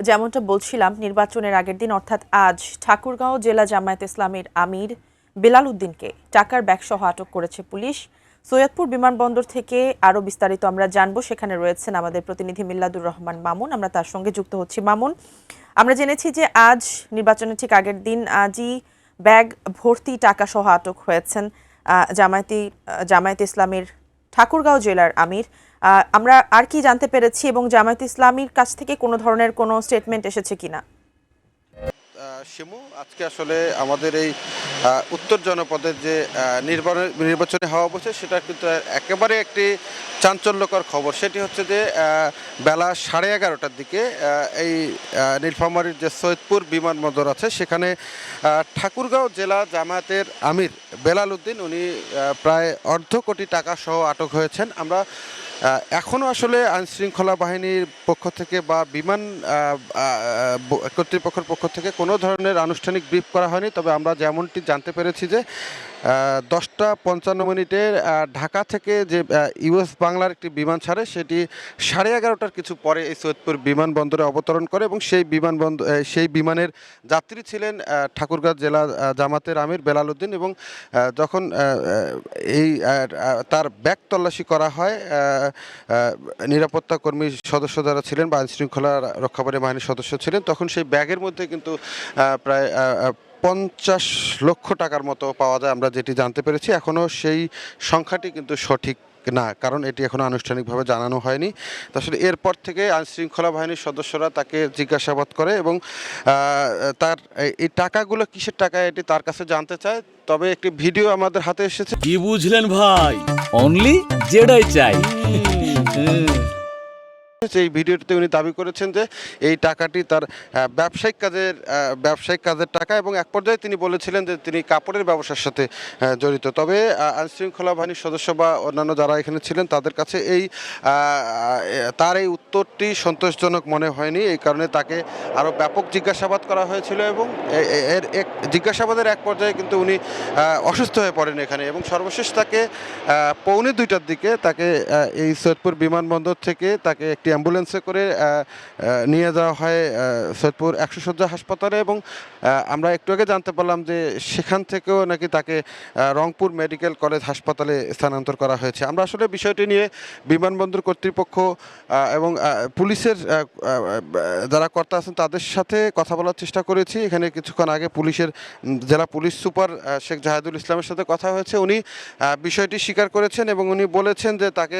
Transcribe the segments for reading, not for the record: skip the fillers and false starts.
যেমনটা বলছিলাম নির্বাচনের আগের দিন অর্থাৎ আজ ঠাকুরগাঁও জেলা জামায়াত ইসলামীর আমির বেলাল উদ্দিনকে টাকার ব্যাগসহ আটক করেছে পুলিশ। সৈয়দপুর বিমানবন্দর থেকে আরও বিস্তারিত আমরা জানবো। সেখানে রয়েছেন আমাদের প্রতিনিধি মিল্লাদুর রহমান মামুন, আমরা তার সঙ্গে যুক্ত হচ্ছি। মামুন, আমরা জেনেছি যে আজ নির্বাচনের ঠিক আগের দিন আজই ব্যাগ ভর্তি টাকা সহ আটক হয়েছেন জামায়াত ইসলামীর ঠাকুরগাঁও জেলার আমির। আমরা আর কি জানতে পেরেছি এবং জামায়াত ইসলামীর কাছ থেকে কোনো ধরনের কোনো স্টেটমেন্ট এসেছে কিনা? শিমু, আজকে আসলে আমাদের এই উত্তর জনপদের যে নির্বাচনে হওয়া বসে সেটা কিন্তু একেবারে একটি চাঞ্চল্যকর খবর। সেটি হচ্ছে যে বেলা 11:30টার দিকে এই নীলফামারীর যে সৈয়দপুর বিমানবন্দর আছে সেখানে ঠাকুরগাঁও জেলা জামায়াতের আমির বেলাল উদ্দিন উনি প্রায় $1.5 কোটি টাকা সহ আটক হয়েছেন। আমরা এখনও আসলে আইনশৃঙ্খলা বাহিনীর পক্ষ থেকে বা বিমান কর্তৃপক্ষের পক্ষ থেকে কোনো ধরনের আনুষ্ঠানিক ব্রিফ করা হয়নি। তবে আমরা যেমনটি জানতে পেরেছি যে 10:55 ঢাকা থেকে যে ইউএস বাংলার একটি বিমান ছাড়ে সেটি 11:30টার কিছু পরে এই সৈয়দপুর বিমানবন্দরে অবতরণ করে এবং সেই বিমানের যাত্রী ছিলেন ঠাকুরগাঁও জেলা জামাতের আমির বেলাল উদ্দিন। এবং যখন এই তার ব্যাগ তল্লাশি করা হয়, নিরাপত্তা কর্মী সদস্য যারা ছিলেন বা আইনশৃঙ্খলা রক্ষাকারী বাহিনীর সদস্য ছিলেন, তখন সেই ব্যাগের মধ্যে কিন্তু প্রায় 50 লক্ষ টাকার মতো পাওয়া যায়, আমরা যেটি জানতে পেরেছি। এখনও সেই সংখ্যাটি কিন্তু সঠিক না, কারণ এটি এখনো আনুষ্ঠানিকভাবে জানানো হয়নি। তো আসলে এরপর থেকে আইনশৃঙ্খলা বাহিনীর সদস্যরা তাকে জিজ্ঞাসাবাদ করে এবং তার এই টাকাগুলো কিসের টাকা এটি তার কাছে জানতে চায়। তবে একটি ভিডিও আমাদের হাতে এসেছে। কি বুঝলেন ভাই? অনলি যেটাই চাই। এই ভিডিওটিতে উনি দাবি করেছেন যে এই টাকাটি তার ব্যবসায়িক কাজের টাকা এবং এক পর্যায়ে তিনি বলেছিলেন যে তিনি কাপড়ের ব্যবসার সাথে জড়িত। তবে আইনশৃঙ্খলা বাহিনীর সদস্য বা অন্যান্য যারা এখানে ছিলেন তাদের কাছে তার এই উত্তরটি সন্তোষজনক মনে হয়নি। এই কারণে তাকে আরও ব্যাপক জিজ্ঞাসাবাদ করা হয়েছিল এবং জিজ্ঞাসাবাদের এক পর্যায়ে কিন্তু উনি অসুস্থ হয়ে পড়েন এখানে এবং সর্বশেষ তাকে 1:45টার দিকে তাকে এই সৈয়দপুর বিমানবন্দর থেকে তাকে একটি অ্যাম্বুলেন্সে করে নিয়ে যাওয়া হয় সৈয়দপুর 100 শয্যা হাসপাতালে। এবং আমরা একটু আগে জানতে পারলাম যে সেখান থেকেও নাকি তাকে রংপুর মেডিকেল কলেজ হাসপাতালে স্থানান্তর করা হয়েছে। আমরা আসলে বিষয়টি নিয়ে বিমানবন্দর কর্তৃপক্ষ এবং পুলিশের যারা কর্তা আছেন তাদের সাথে কথা বলার চেষ্টা করেছি। এখানে কিছুক্ষণ আগে জেলা পুলিশ সুপার শেখ জাহেদুল ইসলামের সাথে কথা হয়েছে। উনি বিষয়টি স্বীকার করেছেন এবং উনি বলেছেন যে তাকে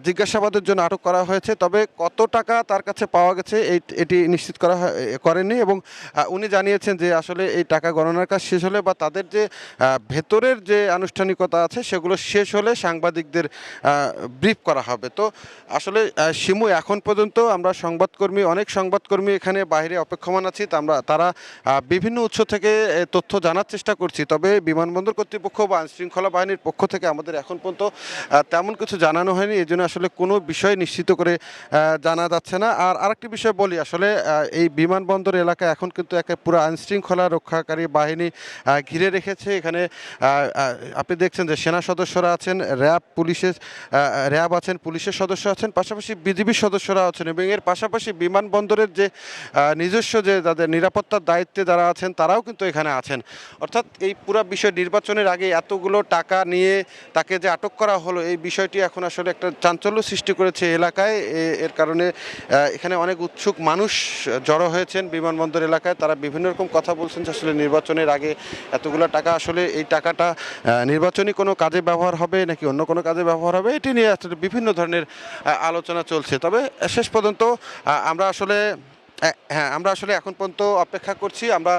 জিজ্ঞাসাবাদের জন্য আটক করা হয়েছে। তবে কত টাকা তার কাছে পাওয়া গেছে এটি নিশ্চিত করেননি এবং উনি জানিয়েছেন যে আসলে এই টাকা গণনার কাজ শেষ হলে বা তাদের যে ভেতরের যে আনুষ্ঠানিকতা আছে সেগুলো শেষ হলে সাংবাদিকদের ব্রিফ করা হবে। তো আসলে শিমু, এখন পর্যন্ত আমরা অনেক সংবাদকর্মী এখানে বাইরে অপেক্ষমান আছি। তারা বিভিন্ন উৎস থেকে তথ্য জানার চেষ্টা করছি। তবে বিমানবন্দর কর্তৃপক্ষ বা আইনশৃঙ্খলা বাহিনীর পক্ষ থেকে আমাদের এখন পর্যন্ত তেমন কিছু জানানো হয়নি। এই জন্য আসলে কোনো বিষয় নিশ্চিত করে জানা যাচ্ছে না। আর আরেকটি বিষয় বলি, আসলে এই বিমানবন্দর এলাকা এখন কিন্তু পুরো আইনশৃঙ্খলা রক্ষাকারী বাহিনী ঘিরে রেখেছে। এখানে আপনি দেখছেন যে সেনা সদস্যরা আছেন, র্যাব আছেন, পুলিশের সদস্য আছেন, পাশাপাশি বিজিবির সদস্যরা আছেন এবং এর পাশাপাশি বিমানবন্দরের যে নিজস্ব যে যাদের নিরাপত্তার দায়িত্বে যারা আছেন তারাও কিন্তু এখানে আছেন। অর্থাৎ এই পুরো বিষয় নির্বাচনের আগে এতগুলো টাকা নিয়ে তাকে যে আটক করা হলো, এই বিষয়টি এখন আসলে একটা চাঞ্চল্য সৃষ্টি করেছে এলাকায়। এর কারণে এখানে অনেক উৎসুক মানুষ জড়ো হয়েছেন বিমানবন্দর এলাকায়। তারা বিভিন্ন রকম কথা বলছেন যে আসলে নির্বাচনের আগে এতগুলো টাকা, আসলে এই টাকাটা নির্বাচনী কোনো কাজে ব্যবহার হবে নাকি অন্য কোনো কাজে ব্যবহার হবে, এটি নিয়ে আসলে বিভিন্ন ধরনের আলোচনা চলছে। তবে শেষ পর্যন্ত আমরা আসলে এখন পর্যন্ত অপেক্ষা করছি। আমরা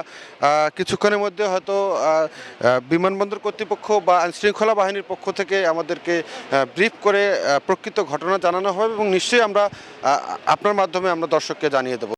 কিছুক্ষণের মধ্যে হয়তো বিমানবন্দর কর্তৃপক্ষ বা আইনশৃঙ্খলা বাহিনীর পক্ষ থেকে আমাদেরকে ব্রিফ করে প্রকৃত ঘটনা জানানো হবে এবং নিশ্চয়ই আপনার মাধ্যমে আমরা দর্শককে জানিয়ে দেব।